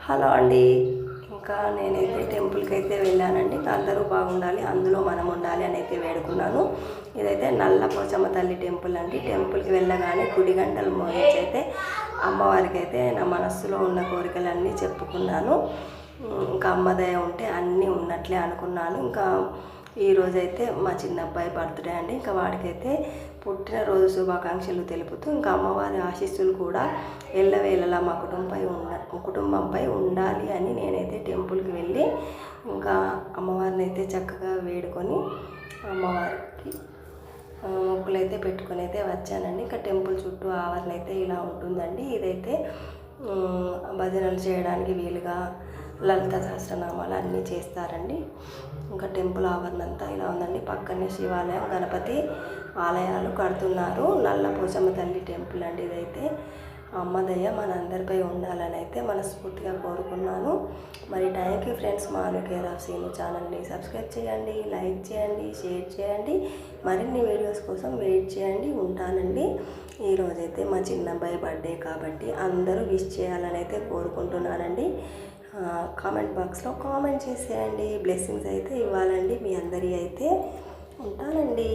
Hello అండి. ఇంకా నేనైతే టెంపుల్కి అయితే వెళ్ళానండి. ఇంకా అందరూ బాగుండాలి, అందులో మనం ఉండాలి అని అయితే వేడుకున్నాను. ఇదైతే నల్ల పోచమ్మ తల్లి టెంపుల్ అండి. టెంపుల్కి వెళ్ళగానే గుడి గంటలు మోగించి అయితే అమ్మవారికి అయితే నా మనస్సులో ఉన్న కోరికలన్నీ చెప్పుకున్నాను. ఇంకా అమ్మ దయ ఉంటే అన్నీ ఉన్నట్లే అనుకున్నాను. ఇంకా ఈరోజైతే మా చిన్న అబ్బాయి బర్త్డే అండి. ఇంకా వాడికైతే పుట్టినరోజు శుభాకాంక్షలు తెలుపుతూ ఇంకా అమ్మవారి ఆశీస్సులు కూడా ఎల్లవేళలా మా కుటుంబంపై ఉండాలి అని నేనైతే టెంపుల్కి వెళ్ళి ఇంకా అమ్మవారిని అయితే చక్కగా వేడుకొని అమ్మవారికి మొక్కులైతే పెట్టుకొని అయితే వచ్చానండి. ఇంకా టెంపుల్ చుట్టూ ఆవరణ అయితే ఇలా ఉంటుందండి. ఇదైతే భజనలు చేయడానికి వీలుగా లలిత సహస్రనామాలు అన్నీ చేస్తారండి. ఇంకా టెంపుల్ ఆవరణ అంతా ఇలా ఉందండి. పక్కనే శివాలయం, గణపతి ఆలయాలు కడుతున్నారు. నల్ల పోచమ్మ తల్లి టెంపుల్ అండి. ఇదైతే అమ్మ దయ మనందరిపై ఉండాలని అయితే మనస్ఫూర్తిగా కోరుకున్నాను. మరి థ్యాంక్ యూ ఫ్రెండ్స్. మాను కేర్ ఆఫ్ సీను ఛానల్ని సబ్స్క్రైబ్ చేయండి, లైక్ చేయండి, షేర్ చేయండి. మరిన్ని వీడియోస్ కోసం వెయిట్ చేయండి. ఉంటానండి. ఈరోజైతే మా చిన్న అబ్బాయి బర్త్డే కాబట్టి అందరూ విష్ చేయాలని అయితే కోరుకుంటున్నానండి. కామెంట్ బాక్స్లో కామెంట్ చేసేయండి. బ్లెస్సింగ్స్ అయితే ఇవ్వాలండి మీ అందరి అయితే. ఉంటానండి.